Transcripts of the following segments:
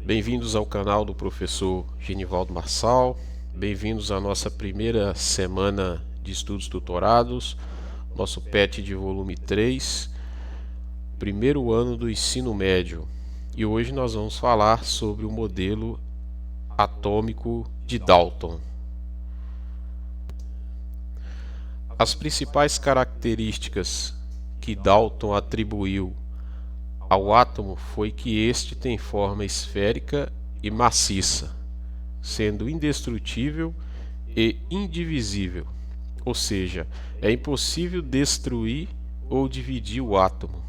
Bem-vindos ao canal do professor Genivaldo Marçal, bem-vindos à nossa primeira semana de estudos tutorados, nosso PET de volume 3, primeiro ano do ensino médio. E hoje nós vamos falar sobre o modelo atômico de Dalton. As principais características que Dalton atribuiu ao átomo foi que este tem forma esférica e maciça, sendo indestrutível e indivisível, ou seja, é impossível destruir ou dividir o átomo.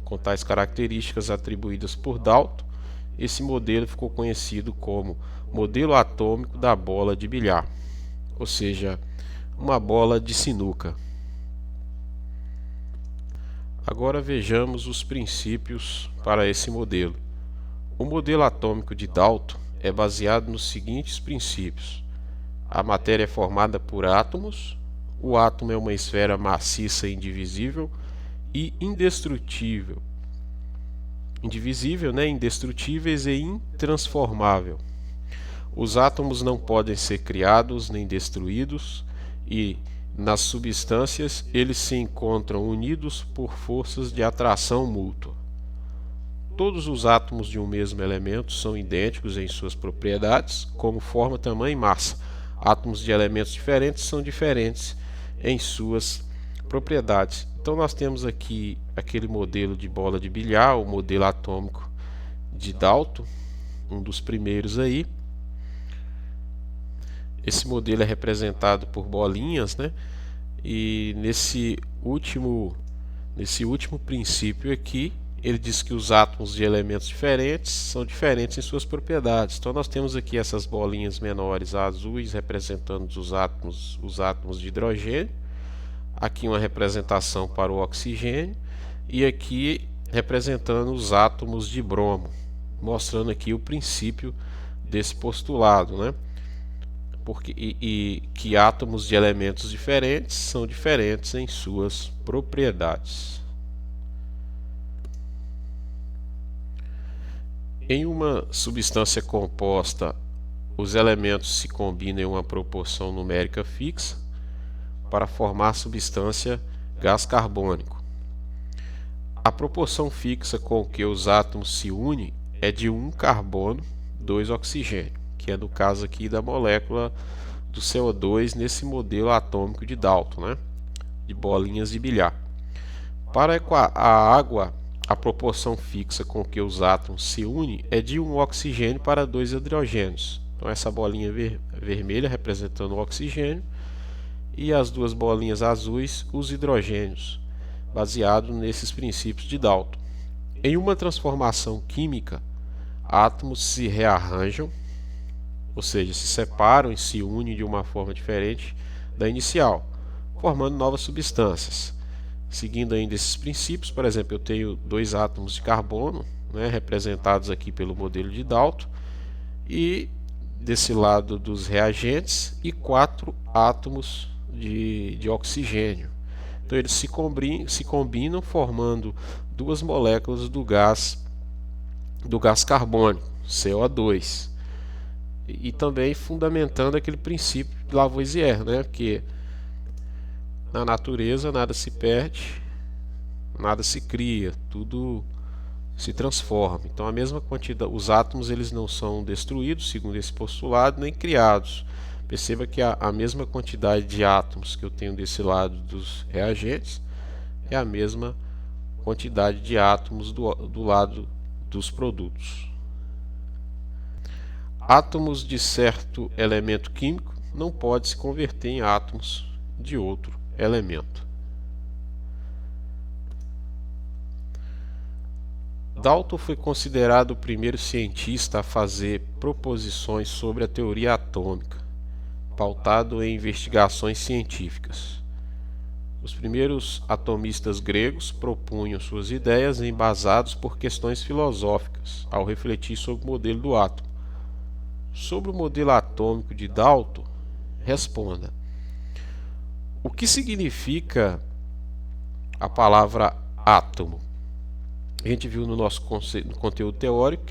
Com tais características atribuídas por Dalton, esse modelo ficou conhecido como modelo atômico da bola de bilhar, ou seja, uma bola de sinuca. Agora vejamos os princípios para esse modelo. O modelo atômico de Dalton é baseado nos seguintes princípios: a matéria é formada por átomos, o átomo é uma esfera maciça e indivisível e indestrutível. Indivisível, indestrutíveis e intransformável. Os átomos não podem ser criados nem destruídos e nas substâncias, eles se encontram unidos por forças de atração mútua. Todos os átomos de um mesmo elemento são idênticos em suas propriedades, como forma, tamanho e massa. Átomos de elementos diferentes são diferentes em suas propriedades. Então nós temos aqui aquele modelo de bola de bilhar, o modelo atômico de Dalton, um dos primeiros aí. Esse modelo é representado por bolinhas, E nesse último princípio aqui, ele diz que os átomos de elementos diferentes são diferentes em suas propriedades. Então nós temos aqui essas bolinhas menores azuis representando os átomos de hidrogênio. Aqui uma representação para o oxigênio e aqui representando os átomos de bromo, mostrando aqui o princípio desse postulado, que átomos de elementos diferentes são diferentes em suas propriedades. Em uma substância composta, os elementos se combinam em uma proporção numérica fixa para formar a substância gás carbônico. A proporção fixa com que os átomos se unem é de 1 carbono, 2 oxigênio, que é no caso aqui da molécula do CO2 nesse modelo atômico de Dalton, de bolinhas de bilhar. Para a água, a proporção fixa com que os átomos se unem é de 1 oxigênio para 2 hidrogênios. Então essa bolinha vermelha representando o oxigênio e as duas bolinhas azuis os hidrogênios, baseado nesses princípios de Dalton. Em uma transformação química, átomos se rearranjam, ou seja, se separam e se unem de uma forma diferente da inicial, formando novas substâncias. Seguindo ainda esses princípios, por exemplo, eu tenho 2 átomos de carbono, representados aqui pelo modelo de Dalton, e desse lado dos reagentes, e 4 átomos de oxigênio. Então eles se combinam formando 2 moléculas do gás carbônico, CO2. E também fundamentando aquele princípio de Lavoisier, que na natureza nada se perde, nada se cria, tudo se transforma. Então a mesma quantidade, os átomos eles não são destruídos, segundo esse postulado, nem criados. Perceba que a mesma quantidade de átomos que eu tenho desse lado dos reagentes é a mesma quantidade de átomos do lado dos produtos. Átomos de certo elemento químico não podem se converter em átomos de outro elemento. Dalton foi considerado o primeiro cientista a fazer proposições sobre a teoria atômica, pautado em investigações científicas. Os primeiros atomistas gregos propunham suas ideias embasados por questões filosóficas, ao refletir sobre o modelo do átomo. Sobre o modelo atômico de Dalton, responda: o que significa a palavra átomo? A gente viu no nosso no conteúdo teórico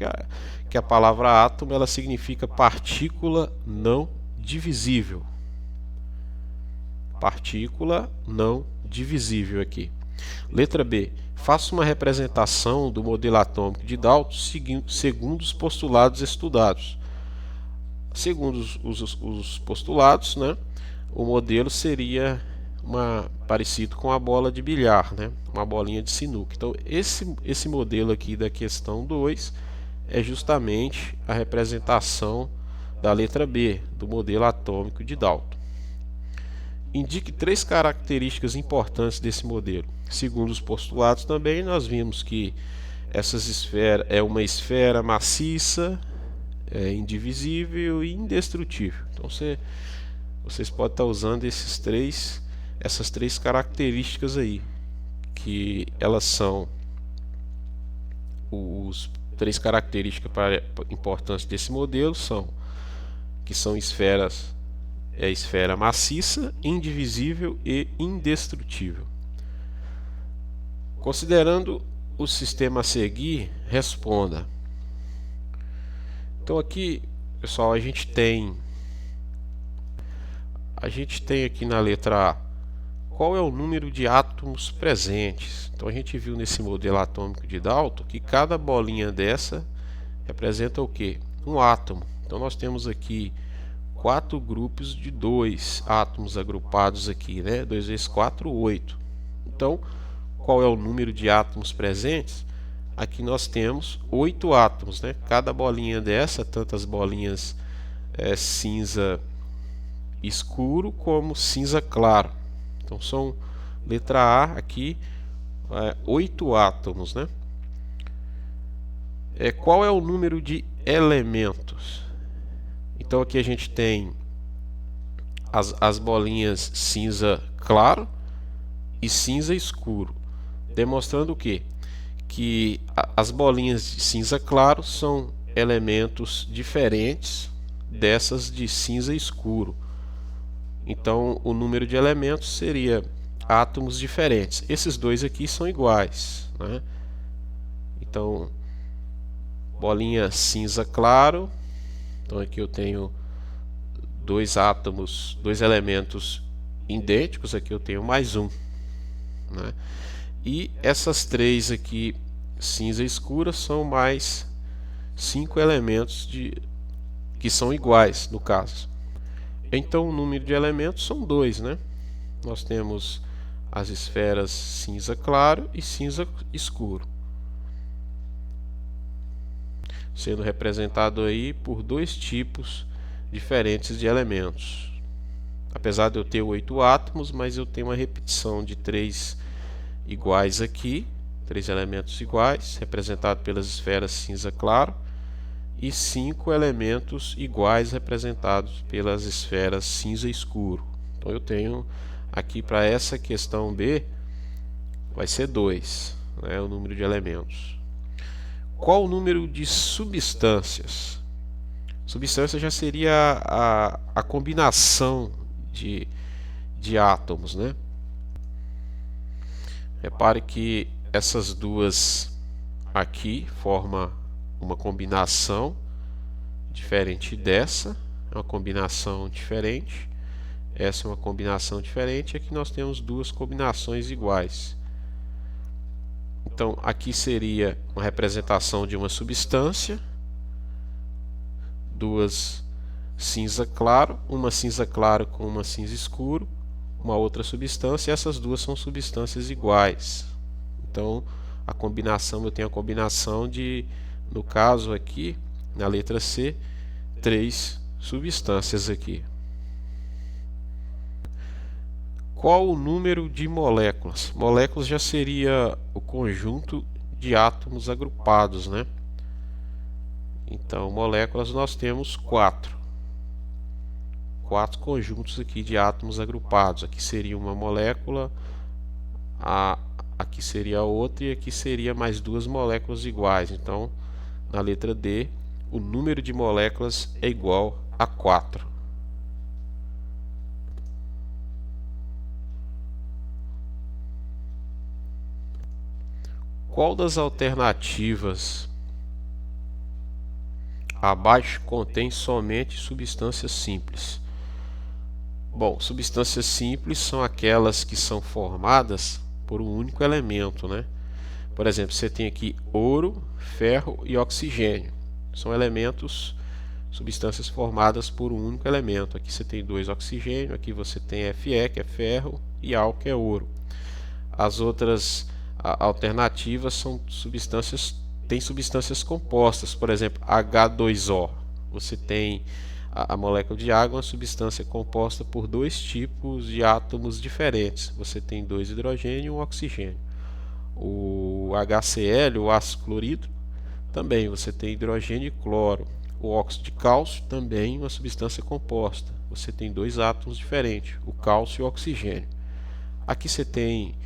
que a palavra átomo ela significa partícula não divisível. Partícula não divisível aqui. Letra B. Faça uma representação do modelo atômico de Dalton segundo os postulados estudados. Segundo os postulados, né, o modelo seria parecido com a bola de bilhar, né, uma bolinha de sinuca. Então, esse modelo aqui da questão 2 é justamente a representação da letra B, do modelo atômico de Dalton. Indique 3 características importantes desse modelo. Segundo os postulados também, nós vimos que essa esfera é uma esfera maciça, indivisível e indestrutível. Então vocês podem estar usando essas três características aí, que elas são os 3 características importantes desse modelo que são esferas. É esfera maciça, indivisível e indestrutível. Considerando o sistema a seguir, responda. Então aqui, pessoal, a gente tem aqui na letra A, qual é o número de átomos presentes? Então a gente viu nesse modelo atômico de Dalton que cada bolinha dessa representa o quê? Um átomo. Então nós temos aqui 4 grupos de 2 átomos agrupados aqui, né? 2 vezes 4, 8. Então, qual é o número de átomos presentes? Aqui nós temos 8 átomos, né? Cada bolinha dessa, tanto as bolinhas cinza escuro como cinza claro. Então, são letra A aqui, 8 átomos, né? Qual é o número de elementos? Então aqui a gente tem as bolinhas cinza claro e cinza escuro, demonstrando o quê? Que as bolinhas de cinza claro são elementos diferentes dessas de cinza escuro. Então o número de elementos seria átomos diferentes. Esses dois aqui são iguais, né? Então bolinha cinza claro. Então aqui eu tenho 2 átomos, 2 elementos idênticos, aqui eu tenho mais um, né? E essas 3 aqui cinza escura são mais 5 elementos que são iguais no caso. Então o número de elementos são 2, né? Nós temos as esferas cinza claro e cinza escuro, sendo representado aí por 2 tipos diferentes de elementos. Apesar de eu ter 8 átomos, mas eu tenho uma repetição de 3 iguais aqui, 3 elementos iguais, representado pelas esferas cinza claro, e 5 elementos iguais representados pelas esferas cinza escuro. Então eu tenho aqui para essa questão B, vai ser 2, né, o número de elementos. Qual o número de substâncias? Substância já seria a combinação de átomos, né? Repare que essas duas aqui formam uma combinação diferente dessa, é uma combinação diferente. Essa é uma combinação diferente. Aqui nós temos 2 combinações iguais. Então aqui seria uma representação de uma substância, 2 cinza claro, uma cinza claro com uma cinza escuro, uma outra substância, e essas 2 são substâncias iguais. Então a combinação, eu tenho a combinação de, no caso aqui, na letra C, 3 substâncias aqui. Qual o número de moléculas? Moléculas já seria o conjunto de átomos agrupados, né? Então, moléculas nós temos 4 conjuntos aqui de átomos agrupados. Aqui seria uma molécula, aqui seria outra e aqui seria mais 2 moléculas iguais. Então, na letra D, o número de moléculas é igual a 4. Qual das alternativas abaixo contém somente substâncias simples? Bom, substâncias simples são aquelas que são formadas por um único elemento, né? Por exemplo, você tem aqui ouro, ferro e oxigênio. São elementos, substâncias formadas por um único elemento. Aqui você tem 2 oxigênio, aqui você tem Fe, que é ferro, e Al, que é ouro. As outras alternativas são têm substâncias compostas, por exemplo, H2O. Você tem a molécula de água, uma substância composta por 2 tipos de átomos diferentes. Você tem 2 hidrogênio e um oxigênio. O HCl, o ácido clorídrico, também você tem hidrogênio e cloro. O óxido de cálcio também uma substância composta. Você tem 2 átomos diferentes, o cálcio e o oxigênio. Aqui você tem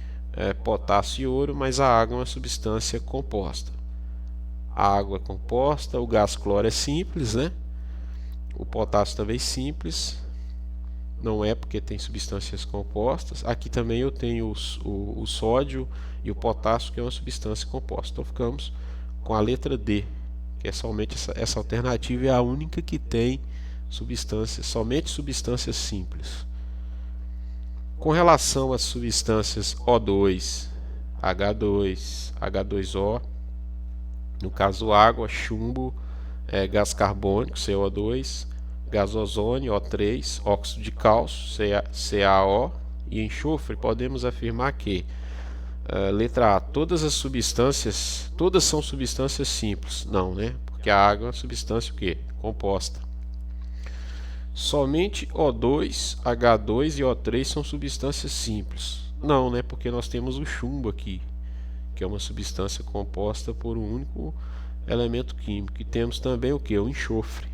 potássio e ouro, mas a água é uma substância composta. A água é composta, o gás cloro é simples, né? O potássio também é simples, não é porque tem substâncias compostas. Aqui também eu tenho o sódio e o potássio, que é uma substância composta. Então ficamos com a letra D, que é somente essa alternativa, é a única que tem somente substâncias simples. Com relação às substâncias O2, H2, H2O, no caso água, chumbo, gás carbônico, CO2, gás ozônio, O3, óxido de cálcio, CaO, e enxofre, podemos afirmar que, letra A, todas são substâncias simples. Não, né? Porque a água é uma substância o quê? Composta. Somente O2, H2 e O3 são substâncias simples. Não, né? Porque nós temos o chumbo aqui, que é uma substância composta por um único elemento químico. E temos também o que? O enxofre.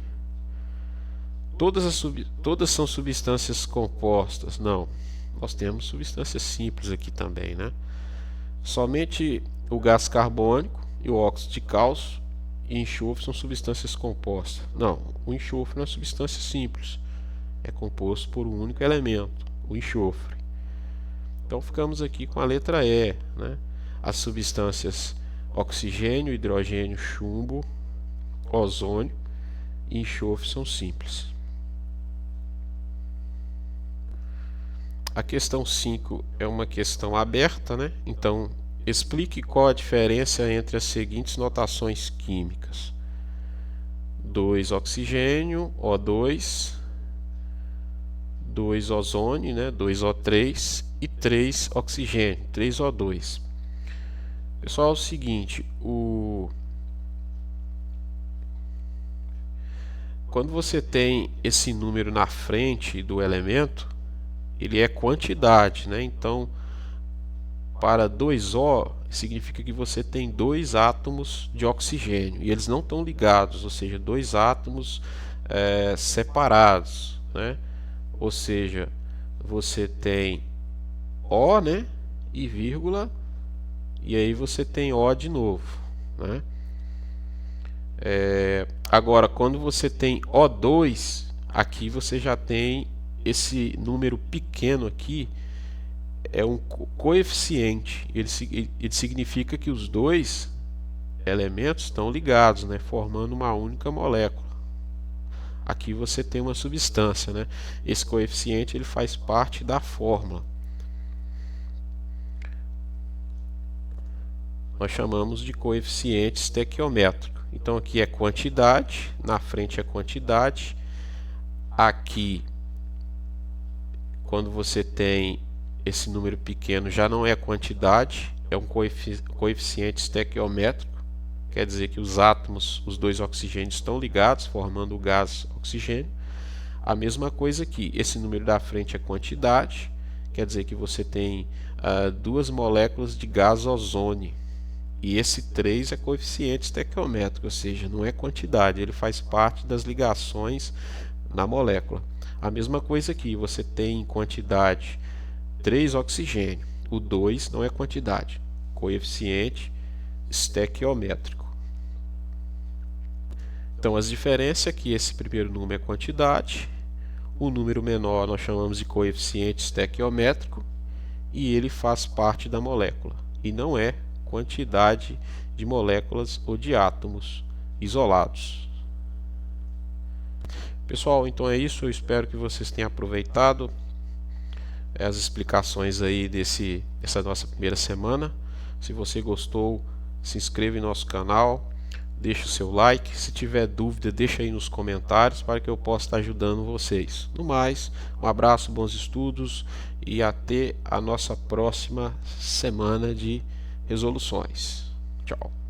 Todas são substâncias compostas? Não. Nós temos substâncias simples aqui também, né? Somente o gás carbônico e o óxido de cálcio e enxofre são substâncias compostas. Não, o enxofre é uma substância simples. É composto por um único elemento, o enxofre. Então ficamos aqui com a letra E, né? As substâncias oxigênio, hidrogênio, chumbo, ozônio e enxofre são simples. A questão 5 é uma questão aberta, né? Então, explique qual a diferença entre as seguintes notações químicas: 2 oxigênio, O2, 2 ozônio, né? 2O3 e 3 oxigênio, 3O2. Pessoal, é o seguinte, quando você tem esse número na frente do elemento, ele é quantidade, né? Então, para 2O, significa que você tem 2 átomos de oxigênio e eles não estão ligados, ou seja, 2 átomos separados, né? Ou seja, você tem O, né? E vírgula, e aí você tem O de novo, né? Agora, quando você tem O2, aqui você já tem esse número pequeno aqui, é um coeficiente. Ele significa que os 2 elementos estão ligados, né, formando uma única molécula. Aqui você tem uma substância, né? Esse coeficiente ele faz parte da fórmula. Nós chamamos de coeficiente estequiométrico. Então aqui é quantidade, na frente é quantidade. Aqui, quando você tem esse número pequeno, já não é quantidade, é um coeficiente estequiométrico. Quer dizer que os átomos, os 2 oxigênios estão ligados, formando o gás oxigênio. A mesma coisa aqui, esse número da frente é quantidade, quer dizer que você tem 2 moléculas de gás ozônio. E esse 3 é coeficiente estequiométrico, ou seja, não é quantidade, ele faz parte das ligações na molécula. A mesma coisa aqui, você tem em quantidade 3 oxigênio, o 2 não é quantidade, coeficiente estequiométrico. Então as diferenças é que esse primeiro número é quantidade, o número menor nós chamamos de coeficiente estequiométrico e ele faz parte da molécula e não é quantidade de moléculas ou de átomos isolados. Pessoal, então é isso. Eu espero que vocês tenham aproveitado as explicações aí dessa nossa primeira semana. Se você gostou, se inscreva em nosso canal, deixe o seu like. Se tiver dúvida, deixa aí nos comentários para que eu possa estar ajudando vocês. No mais, um abraço, bons estudos e até a nossa próxima semana de resoluções. Tchau.